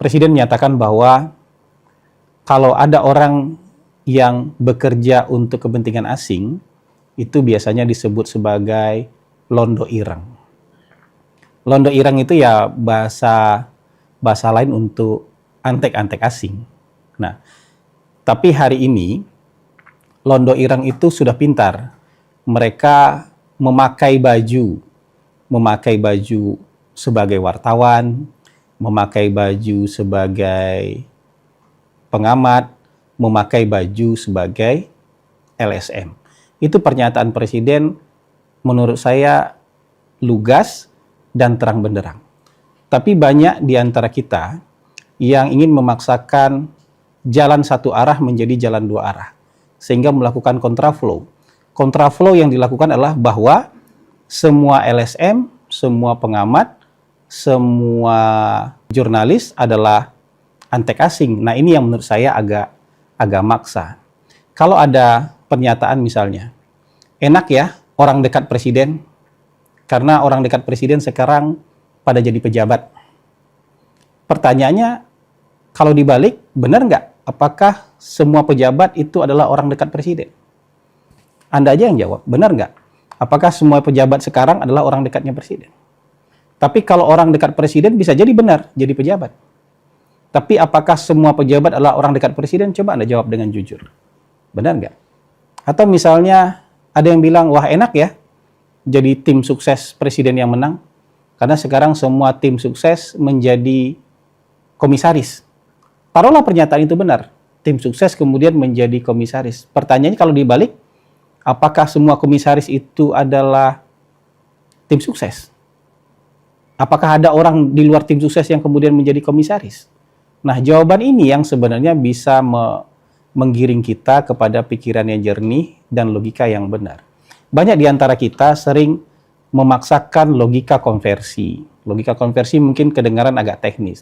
Presiden menyatakan bahwa kalau ada orang yang bekerja untuk kepentingan asing, itu biasanya disebut sebagai londo ireng. Londo ireng itu ya bahasa lain untuk antek-antek asing. Nah, tapi hari ini londo ireng itu sudah pintar. Mereka memakai baju sebagai wartawan, memakai baju sebagai pengamat, memakai baju sebagai LSM. Itu pernyataan Presiden menurut saya lugas dan terang benderang. Tapi banyak di antara kita yang ingin memaksakan jalan satu arah menjadi jalan dua arah, sehingga melakukan kontraflow. Kontraflow yang dilakukan adalah bahwa semua LSM, semua pengamat, semua jurnalis adalah antek asing. Nah, ini yang menurut saya agak maksa. Kalau ada pernyataan misalnya, enak ya orang dekat presiden, karena orang dekat presiden sekarang pada jadi pejabat. Pertanyaannya, kalau dibalik, benar nggak? Apakah semua pejabat itu adalah orang dekat presiden? Anda aja yang jawab, benar nggak? Apakah semua pejabat sekarang adalah orang dekatnya presiden? Tapi kalau orang dekat presiden bisa jadi benar, jadi pejabat. Tapi apakah semua pejabat adalah orang dekat presiden? Coba Anda jawab dengan jujur. Benar nggak? Atau misalnya ada yang bilang, wah enak ya, jadi tim sukses presiden yang menang. Karena sekarang semua tim sukses menjadi komisaris. Taruhlah pernyataan itu benar. Tim sukses kemudian menjadi komisaris. Pertanyaannya kalau dibalik, apakah semua komisaris itu adalah tim sukses? Apakah ada orang di luar tim sukses yang kemudian menjadi komisaris? Nah, jawaban ini yang sebenarnya bisa menggiring kita kepada pikiran yang jernih dan logika yang benar. Banyak di antara kita sering memaksakan logika konversi. Logika konversi mungkin kedengaran agak teknis.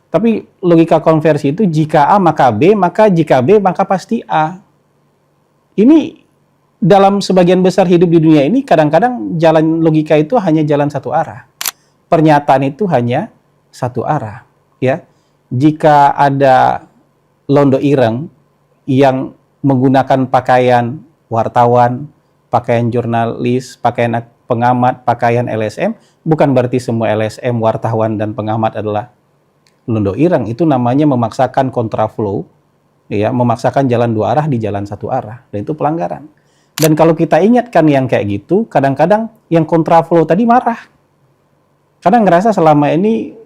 Tapi logika konversi itu jika A maka B, maka jika B maka pasti A. Ini dalam sebagian besar hidup di dunia ini kadang-kadang jalan logika itu hanya jalan satu arah. Pernyataan itu hanya satu arah, ya. Jika ada londo ireng yang menggunakan pakaian wartawan, pakaian jurnalis, pakaian pengamat, pakaian LSM, bukan berarti semua LSM, wartawan dan pengamat adalah londo ireng. Itu namanya memaksakan kontraflow, ya, memaksakan jalan dua arah di jalan satu arah, dan itu pelanggaran. Dan kalau kita ingatkan yang kayak gitu, kadang-kadang yang kontraflow tadi marah. Karena ngerasa selama ini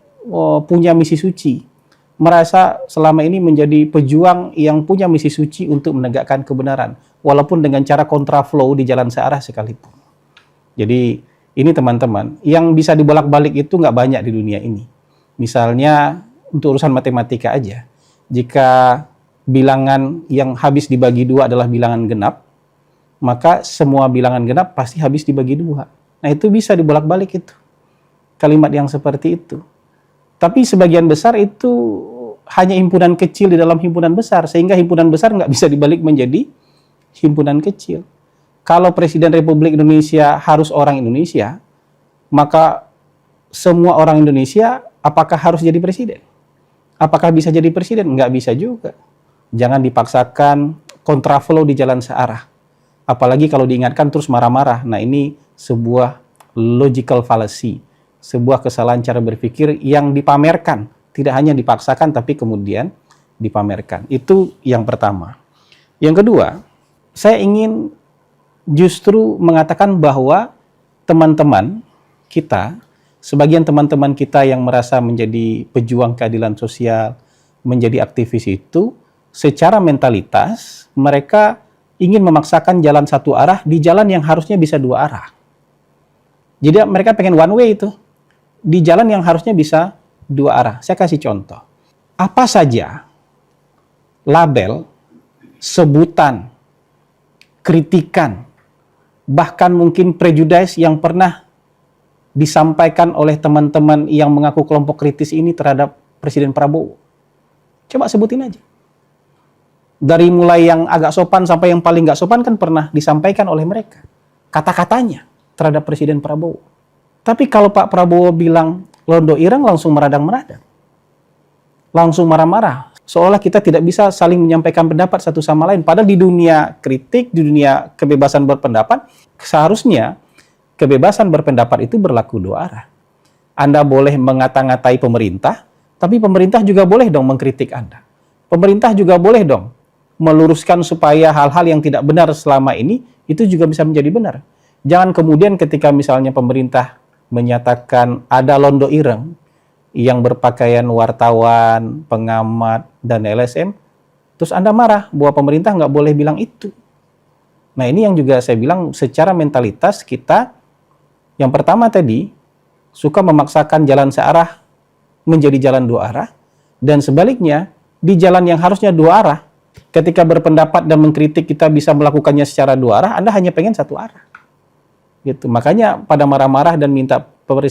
punya misi suci. Merasa selama ini menjadi pejuang yang punya misi suci untuk menegakkan kebenaran. Walaupun dengan cara kontraflow di jalan searah sekalipun. Jadi ini teman-teman, yang bisa dibolak-balik itu nggak banyak di dunia ini. Misalnya untuk urusan matematika aja. Jika bilangan yang habis dibagi dua adalah bilangan genap, maka semua bilangan genap pasti habis dibagi dua. Nah itu bisa dibolak-balik itu. Kalimat yang seperti itu. Tapi sebagian besar itu hanya himpunan kecil di dalam himpunan besar, sehingga himpunan besar nggak bisa dibalik menjadi himpunan kecil. Kalau Presiden Republik Indonesia harus orang Indonesia, maka semua orang Indonesia apakah harus jadi presiden? Apakah bisa jadi presiden? Nggak bisa juga. Jangan dipaksakan kontraflow di jalan searah. Apalagi kalau diingatkan terus marah-marah. Nah ini sebuah logical fallacy. Sebuah kesalahan cara berpikir yang dipamerkan. Tidak hanya dipaksakan, tapi kemudian dipamerkan. Itu yang pertama. Yang kedua, saya ingin justru mengatakan bahwa teman-teman kita, sebagian teman-teman kita yang merasa menjadi pejuang keadilan sosial, menjadi aktivis itu, secara mentalitas, mereka ingin memaksakan jalan satu arah di jalan yang harusnya bisa dua arah. Jadi mereka pengen one way itu. Di jalan yang harusnya bisa dua arah. Saya kasih contoh. Apa saja label, sebutan, kritikan, bahkan mungkin prejudice yang pernah disampaikan oleh teman-teman yang mengaku kelompok kritis ini terhadap Presiden Prabowo. Coba sebutin aja. Dari mulai yang agak sopan sampai yang paling nggak sopan kan pernah disampaikan oleh mereka. Kata-katanya terhadap Presiden Prabowo. Tapi kalau Pak Prabowo bilang londo ireng langsung meradang-meradang. langsung marah-marah. Seolah kita tidak bisa saling menyampaikan pendapat satu sama lain. Padahal di dunia kritik, di dunia kebebasan berpendapat, seharusnya kebebasan berpendapat itu berlaku dua arah. Anda boleh mengata-ngatai pemerintah, tapi pemerintah juga boleh dong mengkritik Anda. Pemerintah juga boleh dong meluruskan supaya hal-hal yang tidak benar selama ini, itu juga bisa menjadi benar. Jangan kemudian ketika misalnya pemerintah menyatakan ada londo ireng, yang berpakaian wartawan, pengamat, dan LSM, terus Anda marah bahwa pemerintah nggak boleh bilang itu. Nah ini yang juga saya bilang secara mentalitas kita, yang pertama tadi, suka memaksakan jalan searah menjadi jalan dua arah, dan sebaliknya, di jalan yang harusnya dua arah, ketika berpendapat dan mengkritik kita bisa melakukannya secara dua arah, Anda hanya pengen satu arah. Gitu. Makanya pada marah-marah dan minta